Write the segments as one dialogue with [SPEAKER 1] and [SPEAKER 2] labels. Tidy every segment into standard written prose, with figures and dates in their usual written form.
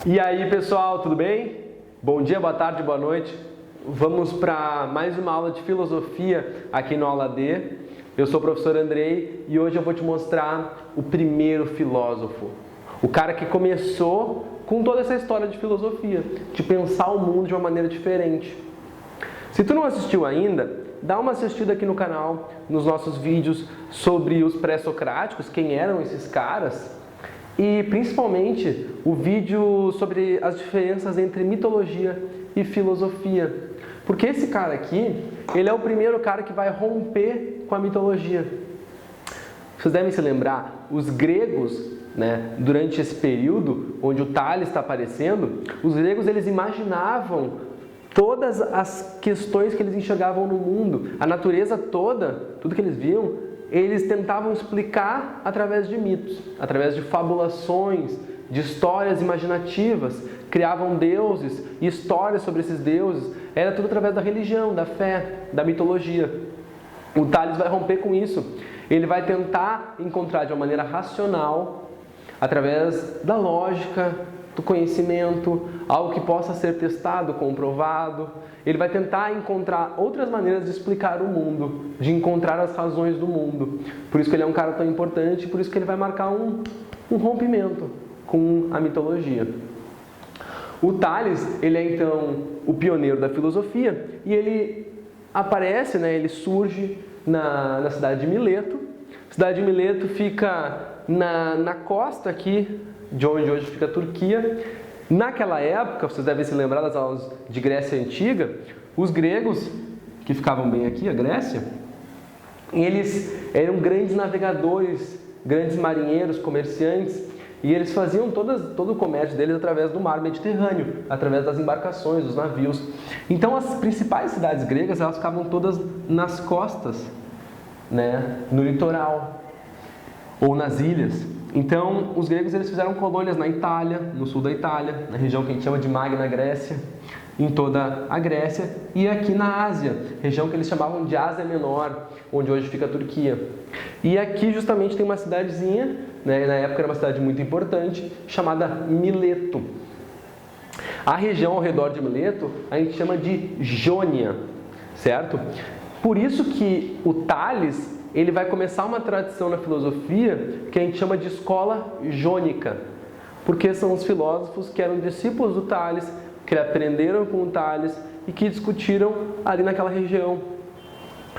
[SPEAKER 1] E aí pessoal, tudo bem? Bom dia, boa tarde, boa noite. Vamos para mais uma aula de filosofia aqui no Aula D. Eu sou o professor Andrei e hoje eu vou te mostrar o primeiro filósofo. O cara que começou com toda essa história de filosofia, de pensar o mundo de uma maneira diferente. Se tu não assistiu ainda, dá uma assistida aqui no canal, nos nossos vídeos sobre os pré-socráticos, quem eram esses caras. E principalmente o vídeo sobre as diferenças entre mitologia e filosofia. Porque esse cara aqui, ele é o primeiro cara que vai romper com a mitologia. Vocês devem se lembrar, os gregos, durante esse período onde o Tales está aparecendo, os gregos eles imaginavam todas as questões que eles enxergavam no mundo, a natureza toda, tudo que eles viam, eles tentavam explicar através de mitos, através de fabulações, de histórias imaginativas, criavam deuses e histórias sobre esses deuses, era tudo através da religião, da fé, da mitologia. O Tales vai romper com isso, ele vai tentar encontrar de uma maneira racional, através da lógica, do conhecimento, algo que possa ser testado, comprovado. Ele vai tentar encontrar outras maneiras de explicar o mundo, de encontrar as razões do mundo. Por isso que ele é um cara tão importante, por isso que ele vai marcar um rompimento com a mitologia. O Tales, ele é então o pioneiro da filosofia e ele aparece, ele surge na cidade de Mileto. A cidade de Mileto fica na costa aqui, de onde hoje fica a Turquia. Naquela época, vocês devem se lembrar das aulas de Grécia Antiga, os gregos, que ficavam bem aqui, a Grécia, eles eram grandes navegadores, grandes marinheiros, comerciantes, e eles faziam todo o comércio deles através do mar Mediterrâneo, através das embarcações, dos navios. Então as principais cidades gregas, elas ficavam todas nas costas, no litoral, ou nas ilhas. Então, os gregos eles fizeram colônias na Itália, no sul da Itália, na região que a gente chama de Magna Grécia, em toda a Grécia, e aqui na Ásia, região que eles chamavam de Ásia Menor, onde hoje fica a Turquia. E aqui justamente tem uma cidadezinha, na época era uma cidade muito importante, chamada Mileto. A região ao redor de Mileto a gente chama de Jônia, certo? Por isso que o Tales ele vai começar uma tradição na filosofia que a gente chama de escola jônica, porque são os filósofos que eram discípulos do Tales, que aprenderam com o Tales e que discutiram ali naquela região.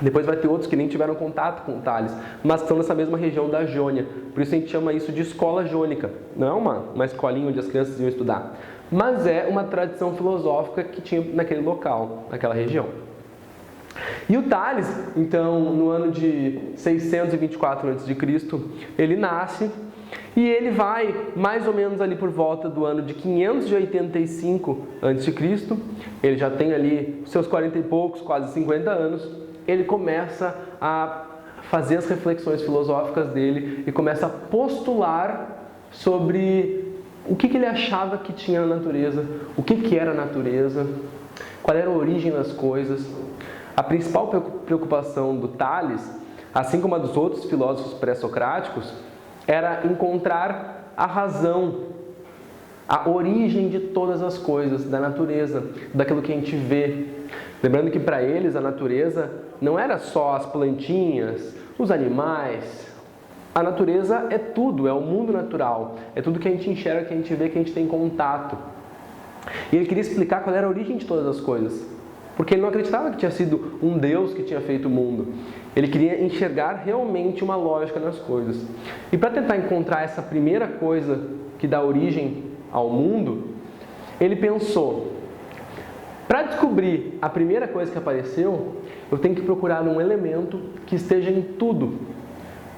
[SPEAKER 1] Depois vai ter outros que nem tiveram contato com o Tales, mas estão nessa mesma região da Jônia. Por isso a gente chama isso de escola jônica. Não é uma escolinha onde as crianças iam estudar, mas é uma tradição filosófica que tinha naquele local, naquela região. E o Tales, então, no ano de 624 a.C., ele nasce e ele vai, mais ou menos ali por volta do ano de 585 a.C., ele já tem ali seus 40 e poucos, quase 50 anos, ele começa a fazer as reflexões filosóficas dele e começa a postular sobre o que ele achava que tinha na natureza, o que era a natureza, qual era a origem das coisas. A principal preocupação do Tales, assim como a dos outros filósofos pré-socráticos, era encontrar a razão, a origem de todas as coisas, da natureza, daquilo que a gente vê. Lembrando que para eles a natureza não era só as plantinhas, os animais. A natureza é tudo, é o mundo natural, é tudo que a gente enxerga, que a gente vê, que a gente tem contato. E ele queria explicar qual era a origem de todas as coisas. Porque ele não acreditava que tinha sido um Deus que tinha feito o mundo. Ele queria enxergar realmente uma lógica nas coisas. E para tentar encontrar essa primeira coisa que dá origem ao mundo, ele pensou, para descobrir a primeira coisa que apareceu, eu tenho que procurar um elemento que esteja em tudo,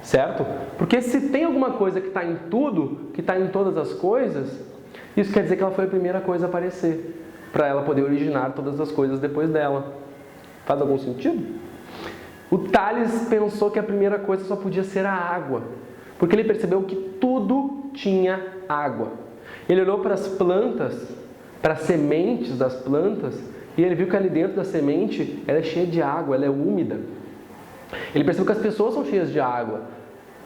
[SPEAKER 1] certo? Porque se tem alguma coisa que está em tudo, que está em todas as coisas, isso quer dizer que ela foi a primeira coisa a aparecer, para ela poder originar todas as coisas depois dela. Faz algum sentido? O Tales pensou que a primeira coisa só podia ser a água, porque ele percebeu que tudo tinha água. Ele olhou para as plantas, para as sementes das plantas, e ele viu que ali dentro da semente ela é cheia de água, ela é úmida. Ele percebeu que as pessoas são cheias de água.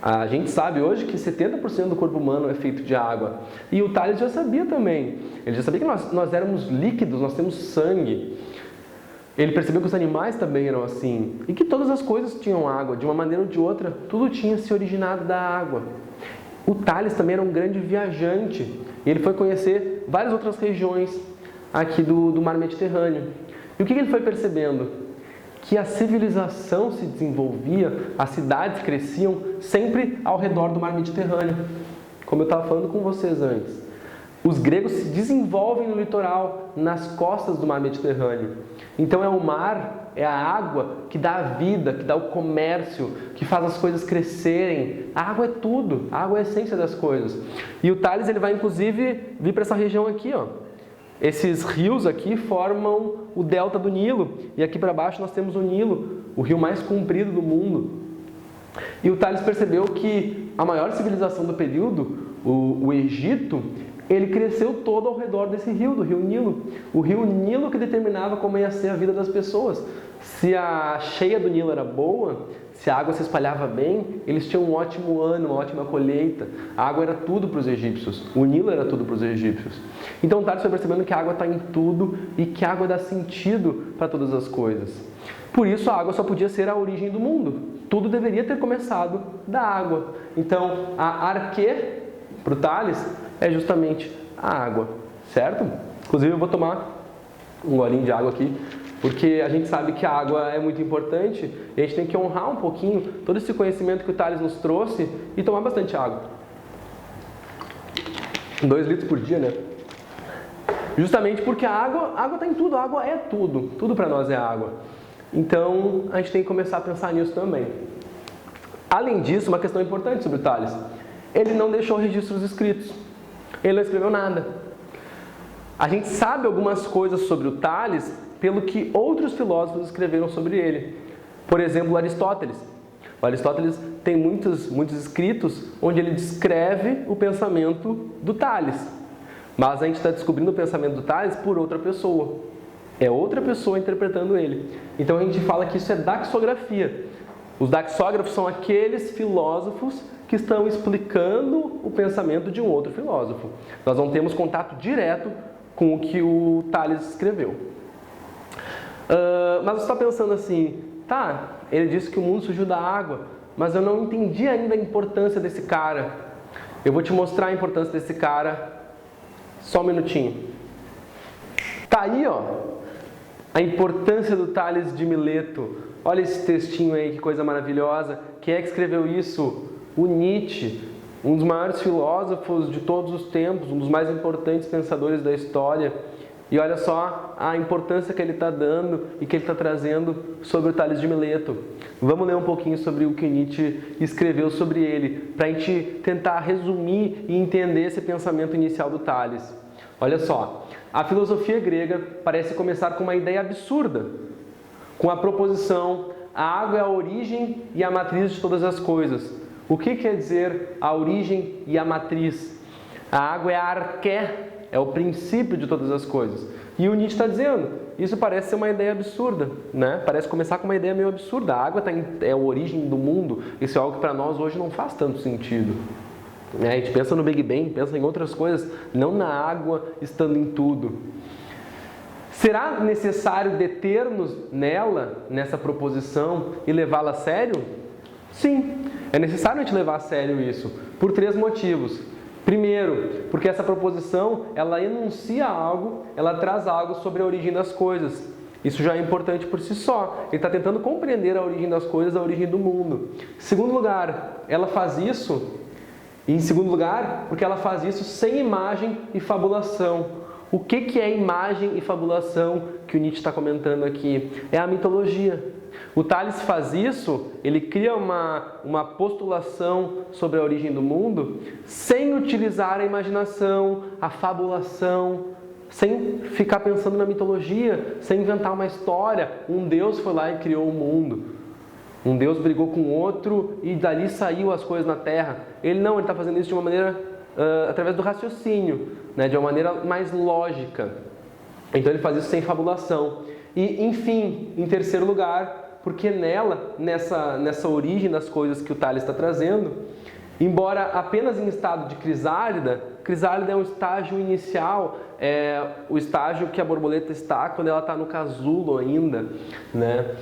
[SPEAKER 1] A gente sabe hoje que 70% do corpo humano é feito de água. E o Tales já sabia também. Ele já sabia que nós éramos líquidos, nós temos sangue. Ele percebeu que os animais também eram assim. E que todas as coisas tinham água. De uma maneira ou de outra, tudo tinha se originado da água. O Tales também era um grande viajante. E ele foi conhecer várias outras regiões aqui do mar Mediterrâneo. E o que ele foi percebendo? Que a civilização se desenvolvia, as cidades cresciam sempre ao redor do mar Mediterrâneo. Como eu estava falando com vocês antes. Os gregos se desenvolvem no litoral, nas costas do mar Mediterrâneo. Então é o mar, é a água que dá a vida, que dá o comércio, que faz as coisas crescerem. A água é tudo, a água é a essência das coisas. E o Tales ele vai inclusive vir para essa região aqui, ó. Esses rios aqui formam o delta do Nilo. E aqui para baixo nós temos o Nilo, o rio mais comprido do mundo. E o Tales percebeu que a maior civilização do período, o Egito, ele cresceu todo ao redor desse rio, do rio Nilo. O rio Nilo que determinava como ia ser a vida das pessoas. Se a cheia do Nilo era boa, se a água se espalhava bem, eles tinham um ótimo ano, uma ótima colheita. A água era tudo para os egípcios. O Nilo era tudo para os egípcios. Então o Tales foi percebendo que a água está em tudo e que a água dá sentido para todas as coisas. Por isso a água só podia ser a origem do mundo. Tudo deveria ter começado da água. Então a arquê, para o Tales, é justamente a água, certo? Inclusive eu vou tomar um golinho de água aqui, porque a gente sabe que a água é muito importante e a gente tem que honrar um pouquinho todo esse conhecimento que o Tales nos trouxe e tomar bastante água. 2 litros por dia, né? Justamente porque a água está em tudo, a água é tudo para nós é água. Então a gente tem que começar a pensar nisso também. Além disso, uma questão importante sobre o Tales, ele não deixou registros escritos, ele não escreveu nada. A gente sabe algumas coisas sobre o Tales pelo que outros filósofos escreveram sobre ele. Por exemplo, Aristóteles. O Aristóteles tem muitos escritos onde ele descreve o pensamento do Tales. Mas a gente está descobrindo o pensamento do Tales por outra pessoa. É outra pessoa interpretando ele. Então a gente fala que isso é daxografia. Os daxógrafos são aqueles filósofos que estão explicando o pensamento de um outro filósofo. Nós não temos contato direto com o que o Tales escreveu. Mas você está pensando assim, tá, ele disse que o mundo surgiu da água, mas eu não entendi ainda a importância desse cara. Eu vou te mostrar a importância desse cara, só um minutinho. Tá aí, ó, a importância do Tales de Mileto. Olha esse textinho aí, que coisa maravilhosa. Quem é que escreveu isso? O Nietzsche, um dos maiores filósofos de todos os tempos, um dos mais importantes pensadores da história. E olha só a importância que ele está dando e que ele está trazendo sobre o Tales de Mileto. Vamos ler um pouquinho sobre o que Nietzsche escreveu sobre ele, para a gente tentar resumir e entender esse pensamento inicial do Tales. Olha só, a filosofia grega parece começar com uma ideia absurda, com a proposição: a água é a origem e a matriz de todas as coisas. O que quer dizer a origem e a matriz? A água é a arqué, é o princípio de todas as coisas. E o Nietzsche está dizendo, isso parece ser uma ideia absurda, né? Parece começar com uma ideia meio absurda. A água é a origem do mundo. Isso é algo que para nós hoje não faz tanto sentido. A gente pensa no Big Bang, pensa em outras coisas, não na água estando em tudo. Será necessário deter-nos nela, nessa proposição, e levá-la a sério? Sim, é necessário a gente levar a sério isso, por 3 motivos. Primeiro, porque essa proposição, ela enuncia algo, ela traz algo sobre a origem das coisas. Isso já é importante por si só. Ele está tentando compreender a origem das coisas, a origem do mundo. Segundo lugar, ela faz isso, e em segundo lugar, porque ela faz isso sem imagem e fabulação. O que é imagem e fabulação que o Nietzsche está comentando aqui? É a mitologia. O Tales faz isso, ele cria uma postulação sobre a origem do mundo sem utilizar a imaginação, a fabulação, sem ficar pensando na mitologia, sem inventar uma história. Um Deus foi lá e criou o mundo. Um Deus brigou com outro e dali saiu as coisas na Terra. Ele está fazendo isso de uma maneira, através do raciocínio, né, de uma maneira mais lógica. Então ele faz isso sem fabulação. E, enfim, em terceiro lugar, porque nessa origem das coisas que o Tales está trazendo, embora apenas em estado de crisálida é um estágio inicial, é o estágio que a borboleta está quando ela está no casulo ainda, né?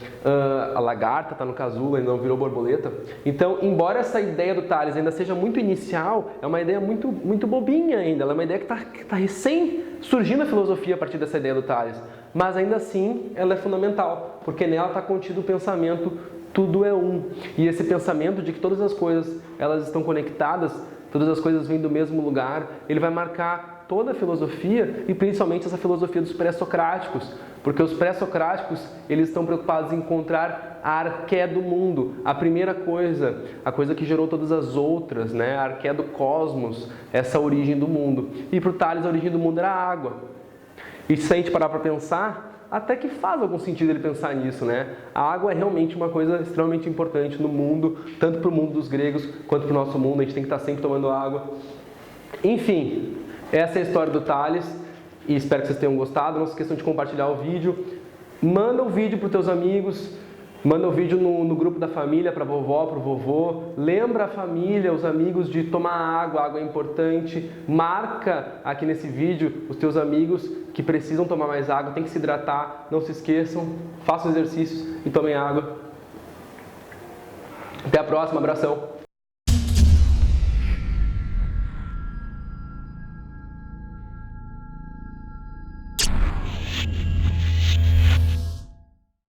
[SPEAKER 1] A lagarta está no casulo, ainda não virou borboleta. Então, embora essa ideia do Tales ainda seja muito inicial, é uma ideia muito bobinha ainda, ela é uma ideia que está recém surgindo a filosofia a partir dessa ideia do Tales, mas ainda assim ela é fundamental, porque nela está contido o pensamento tudo é um. E esse pensamento de que todas as coisas elas estão conectadas, todas as coisas vêm do mesmo lugar, ele vai marcar toda a filosofia e principalmente essa filosofia dos pré-socráticos, porque os pré-socráticos eles estão preocupados em encontrar a arqué do mundo, a primeira coisa, a coisa que gerou todas as outras, né? A arqué do cosmos, essa origem do mundo. E para o Tales a origem do mundo era a água. E se a gente parar para pensar, até que faz algum sentido ele pensar nisso, né? A água é realmente uma coisa extremamente importante no mundo, tanto para o mundo dos gregos quanto para o nosso mundo, a gente tem que estar sempre tomando água. Enfim, essa é a história do Tales e espero que vocês tenham gostado. Não se esqueçam de compartilhar o vídeo, manda o vídeo para os teus amigos, manda o vídeo no grupo da família, para a vovó, para o vovô, lembra a família, os amigos de tomar água, água é importante, marca aqui nesse vídeo os teus amigos que precisam tomar mais água, tem que se hidratar, não se esqueçam, façam exercícios e tomem água. Até a próxima, abração!